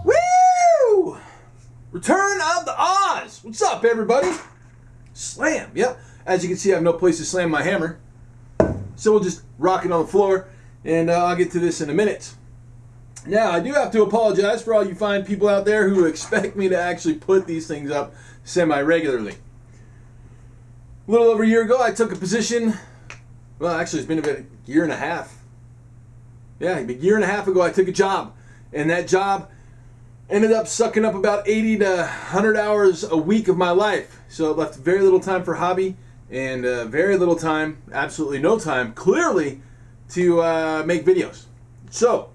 Woo! Return of the Oz! What's up, everybody? Slam, yep. As you can see, I have no place to slam my hammer. So we'll just rock it on the floor, and I'll get to this in a minute. Now, I do have to apologize for all you fine people out there who expect me to actually put these things up semi-regularly. A little over a year ago, I took a position. Well, actually, it's been about a year and a half. Yeah, a year and a half ago, I took a job. And that job ended up sucking up about 80 to 100 hours a week of my life. So it left very little time for hobby and very little time, absolutely no time, clearly, to make videos. So,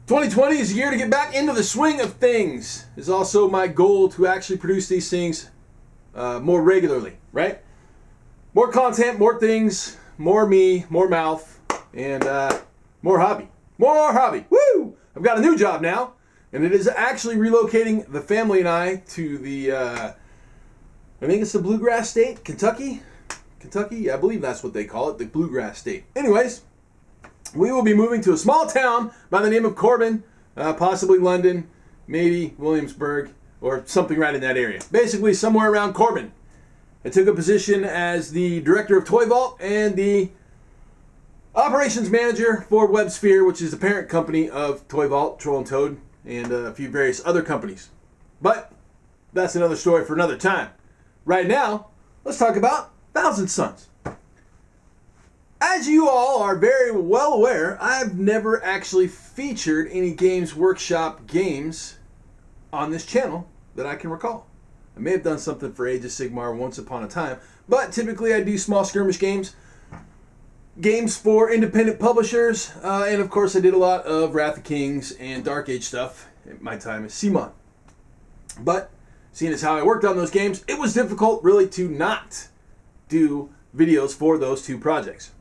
2020 is a year to get back into the swing of things. It's also my goal to actually produce these things more regularly, right? More content, more things, more me, more mouth, and more hobby. More hobby. Woo! I've got a new job now, and it is actually relocating the family and I to the, I think it's the Bluegrass State, Kentucky? Kentucky? I believe that's what they call it, the Bluegrass State. Anyways, we will be moving to a small town by the name of Corbin, possibly London, maybe Williamsburg, or something right in that area. Basically, somewhere around Corbin. I took a position as the director of Toy Vault and the operations manager for WebSphere, which is the parent company of Toy Vault, Troll and Toad, and a few various other companies. But that's another story for another time. Right now, let's talk about Thousand Sons. As you all are very well aware, I've never actually featured any Games Workshop games on this channel that I can recall. I may have done something for Age of Sigmar once upon a time, but typically I do small skirmish games, games for independent publishers, and of course I did a lot of Wrath of Kings and Dark Age stuff at my time as CMON. But seeing as how I worked on those games, it was difficult really to not do videos for those two projects.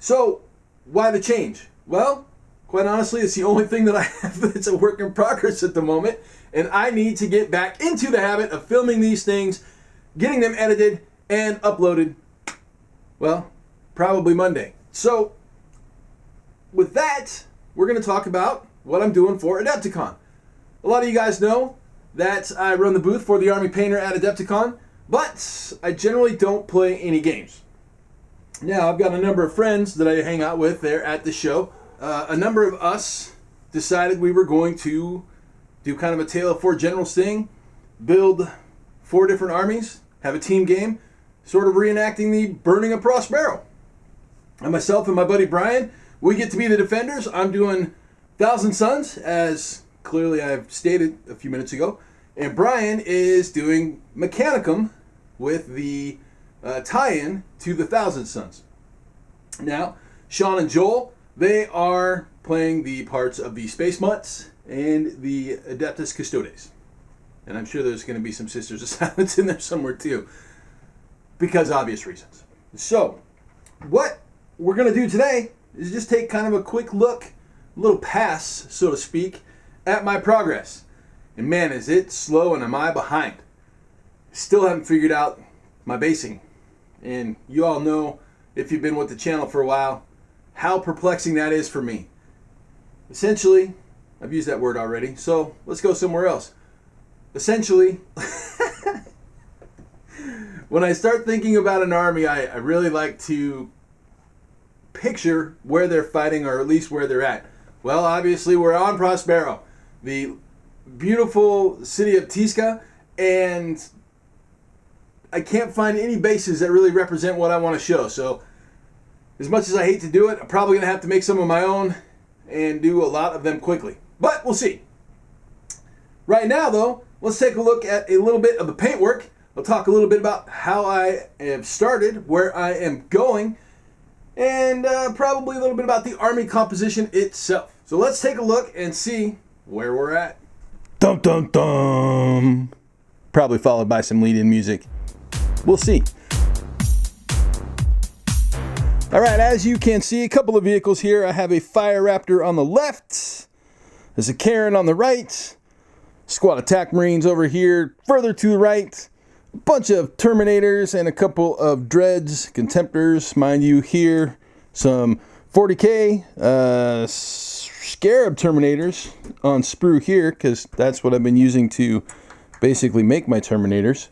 So, why the change? Well, quite honestly, it's the only thing that I have that's a work in progress at the moment, and I need to get back into the habit of filming these things, getting them edited and uploaded, well, probably Monday. So, with that, we're going to talk about what I'm doing for AdeptiCon. A lot of you guys know that I run the booth for the Army Painter at AdeptiCon, but I generally don't play any games. Now, I've got a number of friends that I hang out with there at the show. A number of us decided we were going to do kind of a Tale of Four Generals thing, build 4 different armies, have a team game, sort of reenacting the Burning of Prospero. And myself and my buddy Brian, we get to be the defenders. I'm doing Thousand Sons, as clearly I've stated a few minutes ago, and Brian is doing Mechanicum with the tie-in to the Thousand Sons. Now, Sean and Joel, they are playing the parts of the Space Mutts and the Adeptus Custodes. And I'm sure there's going to be some Sisters of Silence in there somewhere too, because obvious reasons. So, what we're going to do today is just take kind of a quick look, a little pass, so to speak, at my progress. And man, is it slow and am I behind. Still haven't figured out my basing. And you all know, if you've been with the channel for a while, how perplexing that is for me. Essentially, I've used that word already, so let's go somewhere else. Essentially, when I start thinking about an army, I really like to picture where they're fighting, or at least where they're at. Well, obviously, we're on Prospero, the beautiful city of Tisca, and I can't find any bases that really represent what I want to show. So, as much as I hate to do it, I'm probably going to have to make some of my own and do a lot of them quickly. But we'll see. Right now, though, let's take a look at a little bit of the paintwork. I'll talk a little bit about how I have started, where I am going, and probably a little bit about the army composition itself. So let's take a look and see where we're at. Dum dum dum. Probably followed by some lead-in music. We'll see. All right, as you can see, a couple of vehicles here. I have a Fire Raptor on the left. There's a Karen on the right. Squad Attack Marines over here, further to the right. A bunch of Terminators and a couple of Dreads, Contemptors, mind you, here. some 40K Scarab Terminators on sprue here, because that's what I've been using to basically make my Terminators.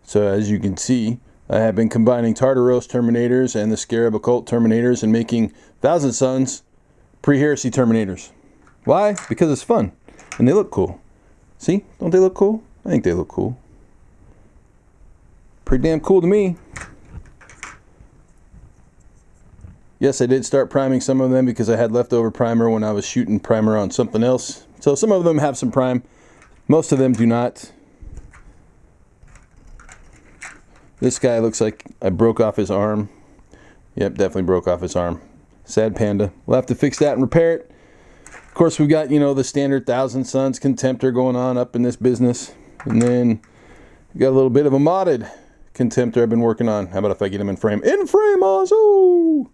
So as you can see, I have been combining Tartaros Terminators and the Scarab Occult Terminators and making Thousand Suns pre-heresy Terminators. Why? Because it's fun and they look cool. See? Don't they look cool? I think they look cool. Pretty damn cool to me. Yes, I did start priming some of them because I had leftover primer when I was shooting primer on something else. So some of them have some prime. Most of them do not. This guy looks like I broke off his arm. Yep, definitely broke off his arm. Sad panda. We'll have to fix that and repair it. Of course, we've got, you know, the standard Thousand Suns Contemptor going on up in this business. And then we got a little bit of a modded Contemptor I've been working on. How about if I get him in frame? In frame, also!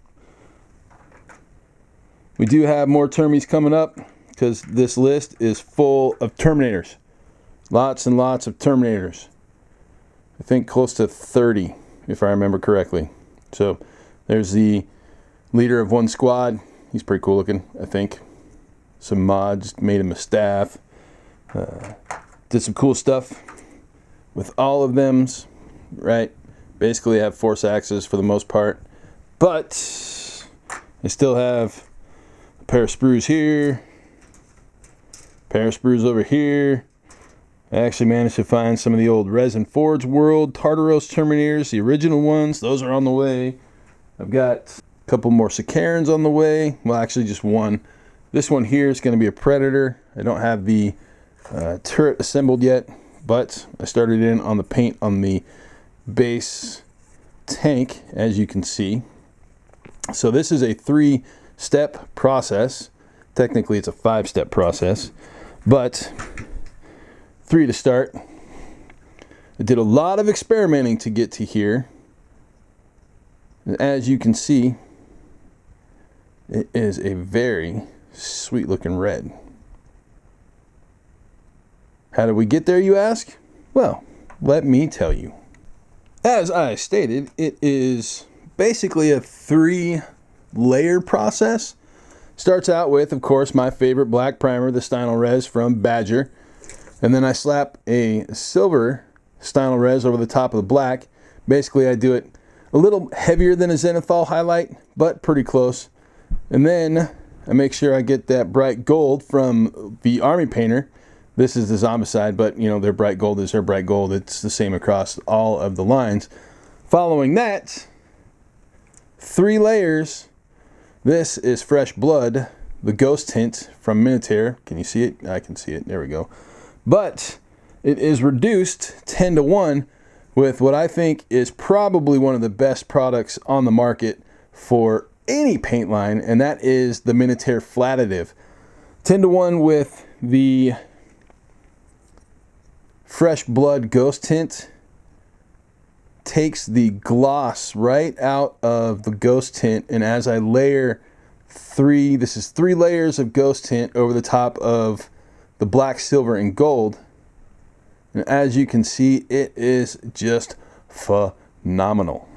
We do have more Termies coming up because this list is full of Terminators. Lots and lots of Terminators. I think close to 30, if I remember correctly. So there's the leader of one squad. He's pretty cool looking, I think. Some mods, made him a staff. Did some cool stuff with all of them, right? Basically I have force axes for the most part. But I still have a pair of sprues here. A pair of sprues over here. I actually managed to find some of the old Resin Forge World Tartaros Terminators, the original ones. Those are on the way. I've got a couple more Sicarans on the way. Well, actually just one. This one here is going to be a Predator. I don't have the turret assembled yet, but I started in on the paint on the base tank, as you can see. So this is a 3-step process. Technically it's a 5-step process, but 3 to start. I did a lot of experimenting to get to here. And as you can see, it is a very sweet looking red. How did we get there, you ask? Well, let me tell you. As I stated, it is basically a 3-layer process. Starts out with, of course, my favorite black primer, the Stynylrez from Badger. And then I slap a silver Stynylrez over the top of the black. Basically, I do it a little heavier than a Zenithal highlight, but pretty close. And then I make sure I get that bright gold from the Army Painter. This is the Zombicide, but you know, their bright gold is their bright gold. It's the same across all of the lines. Following that, 3 layers. This is Fresh Blood, the Ghost Tint from Minitaire. Can you see it? I can see it. There we go. But it is reduced 10 to 1 with what I think is probably one of the best products on the market for any paint line, and that is the Minitaire Flatitive. 10 to 1 with the Fresh Blood Ghost Tint. Takes the gloss right out of the Ghost Tint, and as I layer 3, this is 3 layers of Ghost Tint over the top of the black, silver, and gold. And as you can see, it is just phenomenal.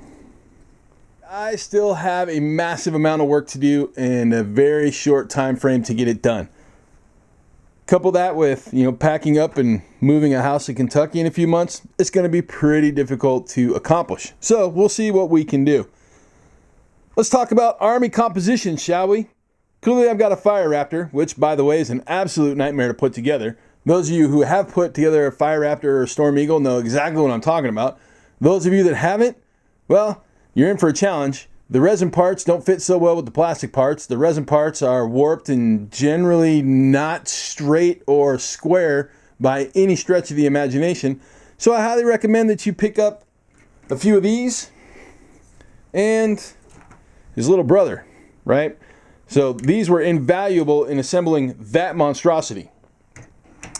I still have a massive amount of work to do in a very short time frame to get it done. Couple that with, you know, packing up and moving a house in Kentucky in a few months, it's going to be pretty difficult to accomplish. So we'll see what we can do. Let's talk about Army composition, shall we? Clearly I've got a Fire Raptor, which by the way is an absolute nightmare to put together. Those of you who have put together a Fire Raptor or a Storm Eagle know exactly what I'm talking about. Those of you that haven't, well, you're in for a challenge. The resin parts don't fit so well with the plastic parts. The resin parts are warped and generally not straight or square by any stretch of the imagination. So I highly recommend that you pick up a few of these and his little brother, right? So these were invaluable in assembling that monstrosity.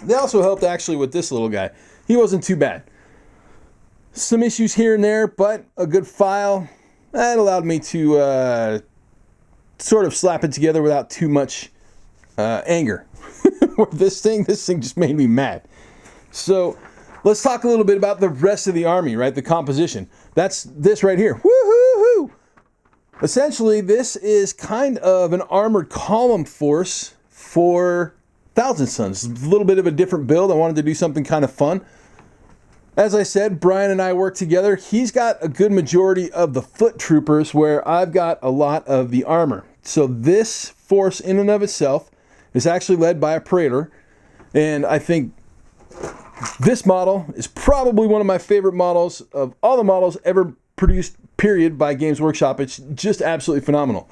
They also helped actually with this little guy. He wasn't too bad. Some issues here and there, but a good file. That allowed me to sort of slap it together without too much anger. This thing just made me mad. So let's talk a little bit about the rest of the army, right? The composition. That's this right here. Woo-hoo-hoo! Essentially, this is kind of an armored column force for Thousand Suns. A little bit of a different build. I wanted to do something kind of fun. As I said, Brian and I work together. He's got a good majority of the foot troopers where I've got a lot of the armor. So this force in and of itself is actually led by a Praetor. And I think this model is probably one of my favorite models of all the models ever produced, period, by Games Workshop. It's just absolutely phenomenal.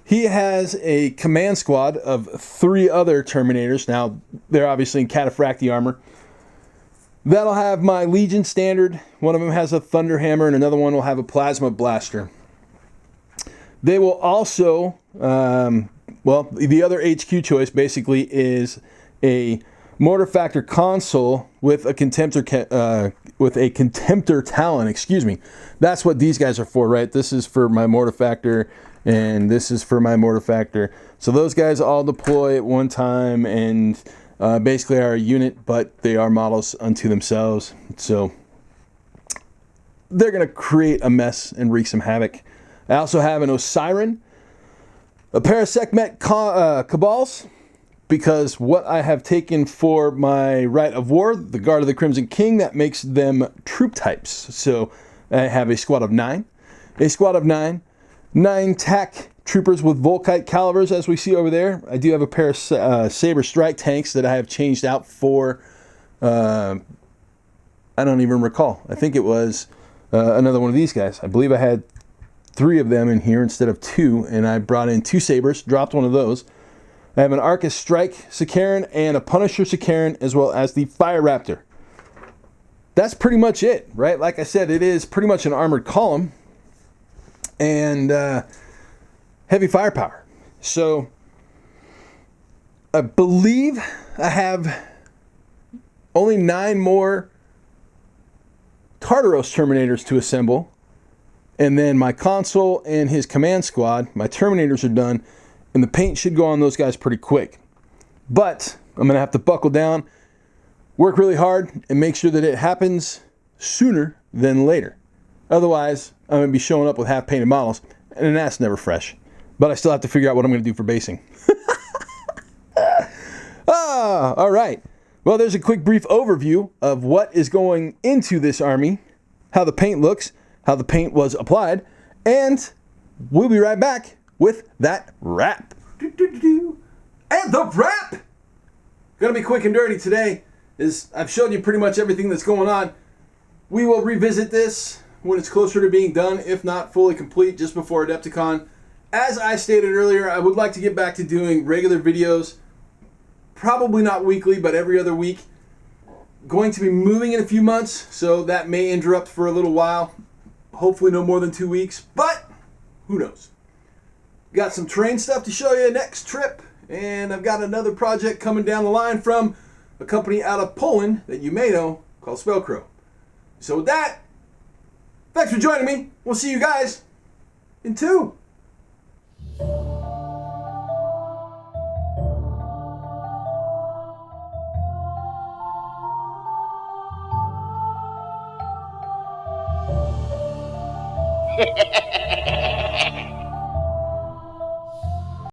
He has a command squad of 3 other Terminators. Now, they're obviously in Cataphracti armor. That'll have my Legion standard. One of them has a Thunder Hammer, and another one will have a Plasma Blaster. They will also, well, the other HQ choice basically is a Mortar Factor console with a Contemptor Talon. Excuse me. That's what these guys are for, right? This is for my Mortar Factor, and this is for my Mortar Factor. So those guys all deploy at one time, and basically are a unit, but they are models unto themselves. So they're going to create a mess and wreak some havoc. I also have an Osiren, a pair of Sekhmet Cabals, because what I have taken for my Rite of War, the Guard of the Crimson King, that makes them troop types. So I have a squad of 9. A squad of 9. 9 TAC troopers with Volkite calibers, as we see over there. I do have a pair of Saber Strike tanks that I have changed out for, I don't even recall. I think it was another one of these guys. I believe I had 3 of them in here instead of 2, and I brought in 2 Sabers, dropped one of those. I have an Arcus Strike Sicaran and a Punisher Sicaran, as well as the Fire Raptor. That's pretty much it, right? Like I said, it is pretty much an armored column and heavy firepower. So I believe I have only 9 more Tartaros Terminators to assemble, and then my console and his command squad, my Terminators are done, and the paint should go on those guys pretty quick. But I'm going to have to buckle down, work really hard, and make sure that it happens sooner than later. Otherwise, I'm going to be showing up with half-painted models, and that's never fresh. But I still have to figure out what I'm going to do for basing. All right. Well, there's a quick brief overview of what is going into this army, how the paint looks, how the paint was applied, and we'll be right back with that wrap. And the wrap! Gonna be quick and dirty today, as I've shown you pretty much everything that's going on. We will revisit this when it's closer to being done, if not fully complete, just before AdeptiCon. As I stated earlier, I would like to get back to doing regular videos, probably not weekly, but every other week. Going to be moving in a few months, so that may interrupt for a little while. Hopefully no more than 2 weeks, but who knows. Got some terrain stuff to show you next trip, and I've got another project coming down the line from a company out of Poland that you may know called Spellcrow. So with that, thanks for joining me. We'll see you guys in 2.